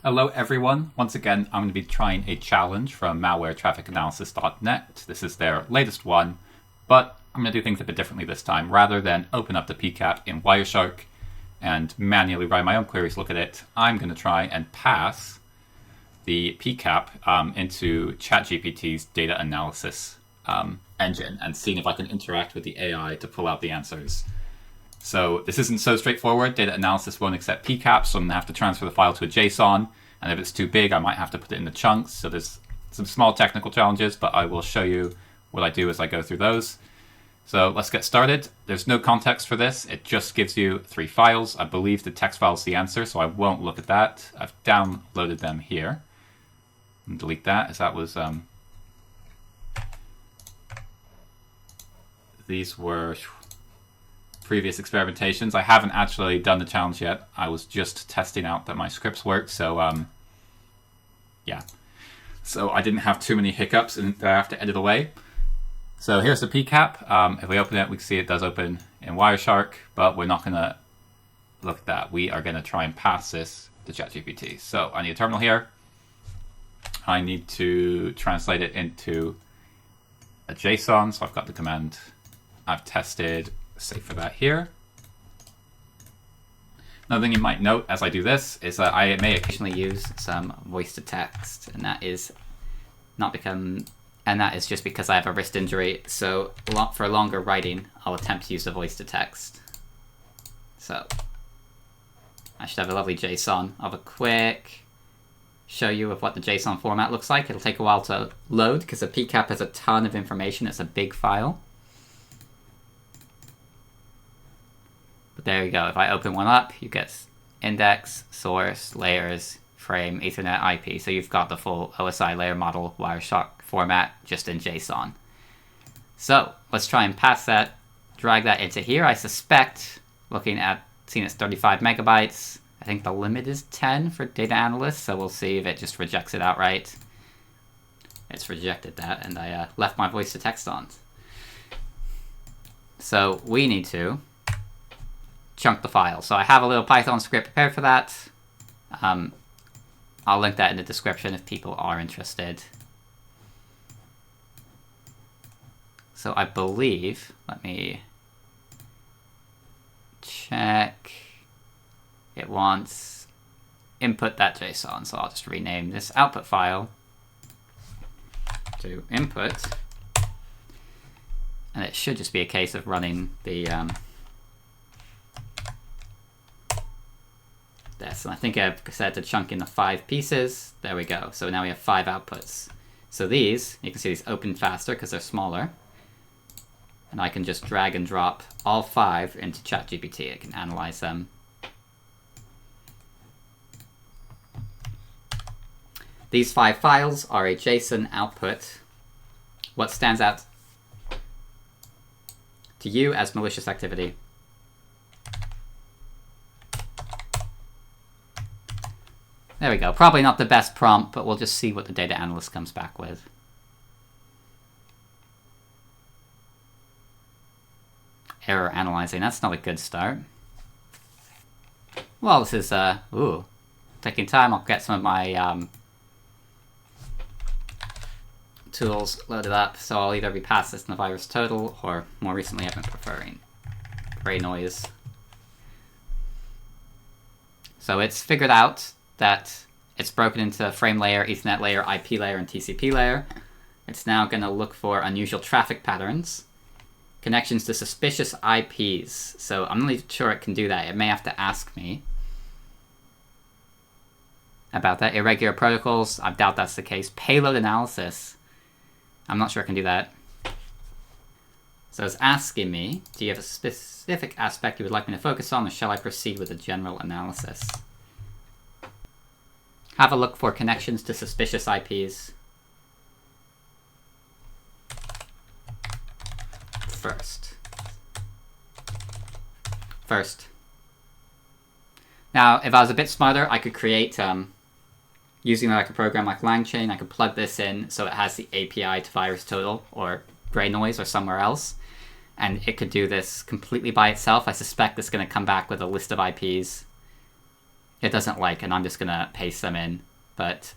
Hello everyone, once again I'm going to be trying a challenge from malwaretrafficanalysis.net. This is their latest one, but I'm going to do things a bit differently this time. Rather than open up the PCAP in Wireshark and manually write my own queries, look at it, I'm going to try and pass the PCAP into ChatGPT's data analysis engine and seeing if I can interact with the AI to pull out the answers. So this isn't so straightforward. Data analysis won't accept PCAP, so I'm going to have to transfer the file to a JSON. And if it's too big, I might have to put it into chunks. So there's some small technical challenges, but I will show you what I do as I go through those. So let's get started. There's no context for this. It just gives you 3 files. I believe the text file is the answer, so I won't look at that. I've downloaded them here. And delete that, as that was... These were previous experimentations. I haven't actually done the challenge yet. I was just testing out that my scripts worked, so yeah. So I didn't have too many hiccups and I have to edit away. So here's the PCAP. If we open it, we can see it does open in Wireshark, but we're not going to look at that. We are going to try and pass this to ChatGPT. So I need a terminal here. I need to translate it into a JSON. So I've got the command I've tested. Save for that here. Another thing you might note as I do this is that I may occasionally use some voice to text, and that is just because I have a wrist injury. So for longer writing, I'll attempt to use the voice to text. So I should have a lovely JSON. I'll have a quick show you of what the JSON format looks like. It'll take a while to load because the PCAP has a ton of information. It's a big file. But there you go. If I open one up, you get index, source, layers, frame, Ethernet, IP. So you've got the full OSI layer model Wireshark format just in JSON. So let's try and pass that, drag that into here. I suspect, seeing it's 35 megabytes, I think the limit is 10 for DataAnalyst, so we'll see if it just rejects it outright. It's rejected that, and I left my voice to text on. So we need to chunk the file. So I have a little Python script prepared for that. I'll link that in the description if people are interested. So I believe, let me check. It wants input.json, so I'll just rename this output file to input. And it should just be a case of running the this. And I think I've set to chunk into 5 pieces. There we go. So now we have 5 outputs. So these, you can see these open faster because they're smaller. And I can just drag and drop all 5 into ChatGPT. I can analyze them. These 5 files are a JSON output. What stands out to you as malicious activity? There we go. Probably not the best prompt, but we'll just see what the data analyst comes back with. Error analyzing. That's not a good start. Well, this is taking time. I'll get some of my tools loaded up. So I'll either repass this in the virus total, or more recently I've been preferring gray noise. So it's figured out that it's broken into frame layer, Ethernet layer, IP layer, and TCP layer. It's now going to look for unusual traffic patterns, connections to suspicious IPs. So I'm not really sure it can do that. It may have to ask me about that. Irregular protocols, I doubt that's the case. Payload analysis, I'm not sure it can do that. So it's asking me, do you have a specific aspect you would like me to focus on, or shall I proceed with a general analysis? Have a look for connections to suspicious IPs. First. Now, if I was a bit smarter, I could create, using like a program like LangChain, I could plug this in so it has the API to VirusTotal or Gray Noise or somewhere else. And it could do this completely by itself. I suspect it's going to come back with a list of IPs it doesn't like, and I'm just going to paste them in. But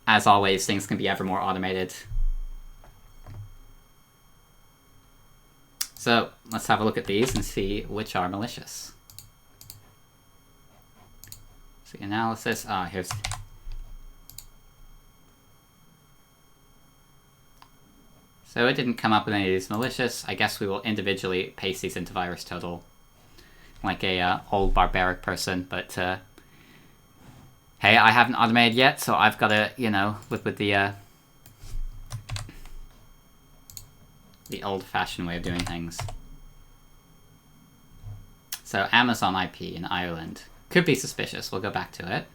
as always, things can be ever more automated. So let's have a look at these and see which are malicious. So analysis, here's... So it didn't come up with any of these malicious. I guess we will individually paste these into VirusTotal like a old barbaric person, but hey, I haven't automated yet, so I've got to, you know, with the old-fashioned way of doing things. So Amazon IP in Ireland could be suspicious. We'll go back to it.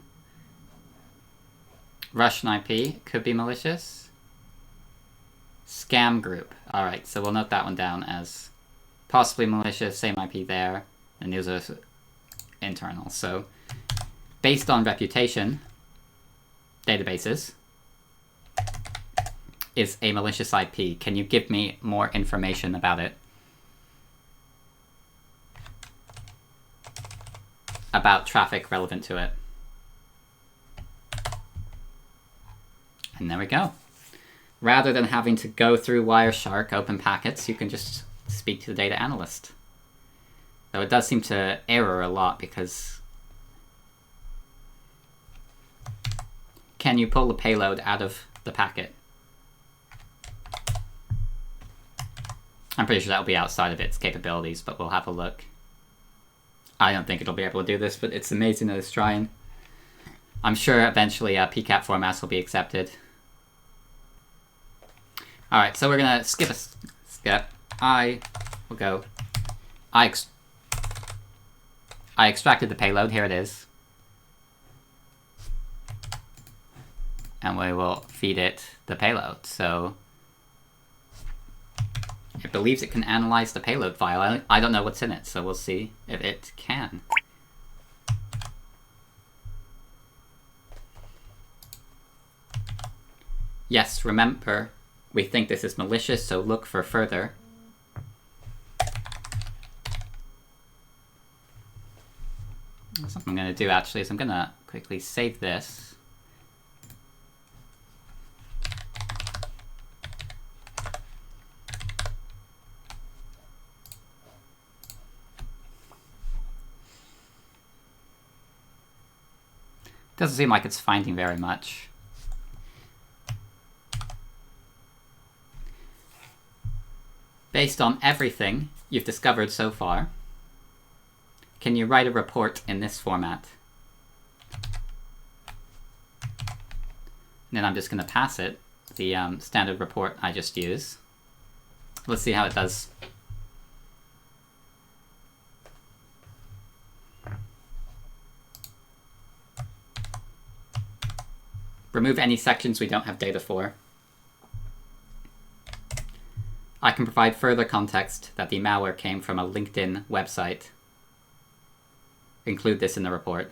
Russian IP could be malicious. Scam group. All right, so we'll note that one down as possibly malicious. Same IP there, and these are internal. So based on reputation, databases is a malicious IP. Can you give me more information about it? About traffic relevant to it. And there we go. Rather than having to go through Wireshark open packets, you can just speak to the data analyst. Though it does seem to error a lot because can you pull the payload out of the packet? I'm pretty sure that will be outside of its capabilities, but we'll have a look. I don't think it'll be able to do this, but it's amazing that it's trying. I'm sure eventually PCAP formats will be accepted. All right, so we're gonna skip a step. I will go. I extracted the payload. Here it is, and we will feed it the payload. So it believes it can analyze the payload file. I don't know what's in it, so we'll see if it can. Yes, remember, we think this is malicious, so look for further. Something I'm going to do actually is I'm going to quickly save this. Doesn't seem like it's finding very much. Based on everything you've discovered so far, can you write a report in this format? And then I'm just going to pass it the standard report I just used. Let's see how it does. Remove any sections we don't have data for. I can provide further context that the malware came from a LinkedIn website. Include this in the report.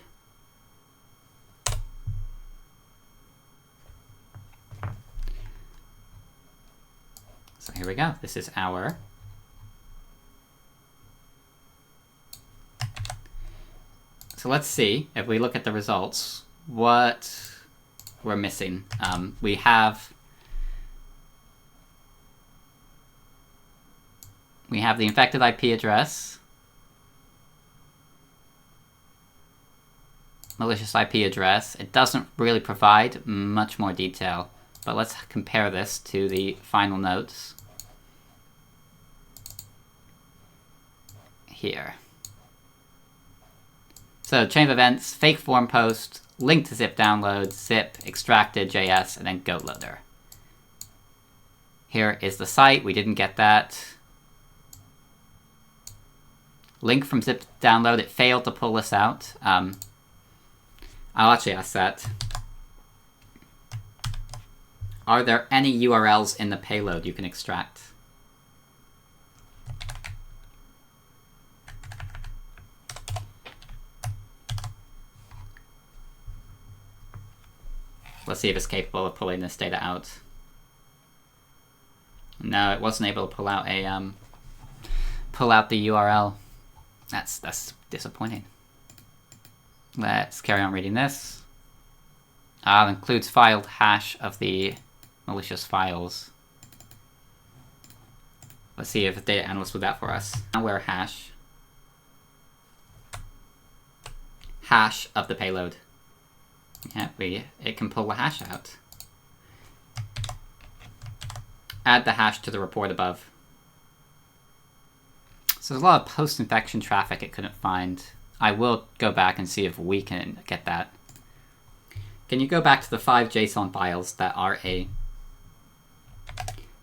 So here we go. This is our So let's see if we look at the results what we're missing. We have the infected IP address, malicious IP address. It doesn't really provide much more detail, but let's compare this to the final notes here. So chain of events, fake form post, link to zip download, zip, extracted, JS, and then goat loader. Here is the site. We didn't get that. Link from zip download. It failed to pull this out. I'll actually ask that. Are there any URLs in the payload you can extract? Let's see if it's capable of pulling this data out. No, it wasn't able to pull out a the URL. That's disappointing. Let's carry on reading this. It includes filed hash of the malicious files. Let's see if the data analyst will do that for us. Malware hash. Hash of the payload. Yeah, it can pull the hash out. Add the hash to the report above. So there's a lot of post-infection traffic it couldn't find. I will go back and see if we can get that. Can you go back to the 5 JSON files that are A?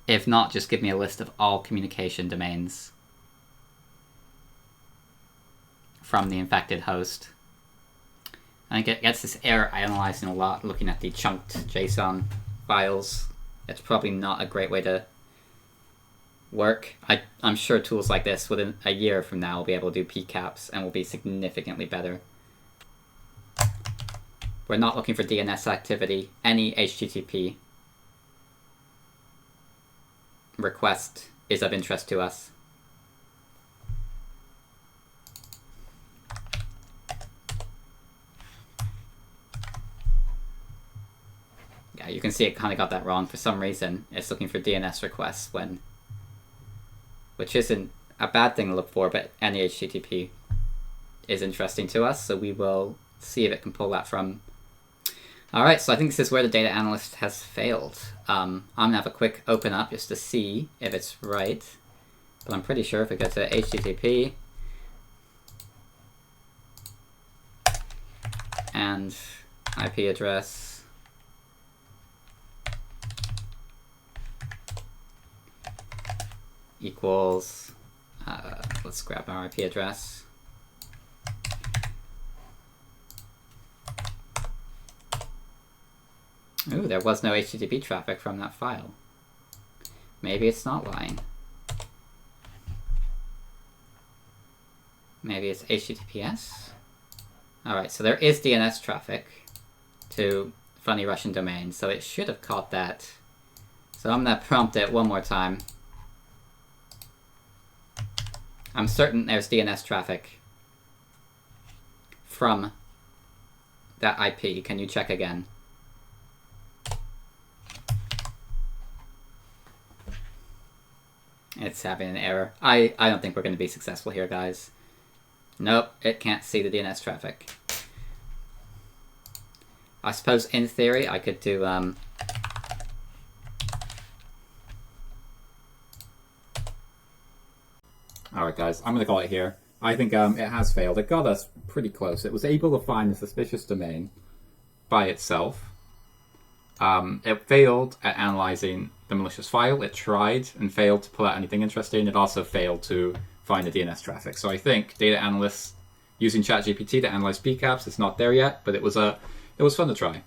If not, just give me a list of all communication domains from the infected host. I think it gets this error analyzing a lot, looking at the chunked JSON files. It's probably not a great way to work. I'm sure tools like this within a year from now will be able to do PCAPs and will be significantly better. We're not looking for DNS activity. Any HTTP request is of interest to us. Yeah, you can see it kind of got that wrong. For some reason, it's looking for DNS requests which isn't a bad thing to look for, but any HTTP is interesting to us, so we will see if it can pull that from. Alright, so I think this is where the data analyst has failed. I'm going to have a quick open up just to see if it's right. But I'm pretty sure if we go to HTTP and IP address equals, let's grab our IP address. Ooh, there was no HTTP traffic from that file. Maybe it's not lying. Maybe it's HTTPS? Alright, so there is DNS traffic to funny Russian domains, so it should have caught that. So I'm going to prompt it one more time. I'm certain there's DNS traffic from that IP. Can you check again? It's having an error. I don't think we're going to be successful here, guys. Nope, it can't see the DNS traffic. I suppose in theory I could do Alright guys, I'm going to call it here. I think it has failed. It got us pretty close. It was able to find a suspicious domain by itself. It failed at analyzing the malicious file. It tried and failed to pull out anything interesting. It also failed to find the DNS traffic. So I think data analysts using ChatGPT to analyze PCAPs, it's not there yet, but it was fun to try.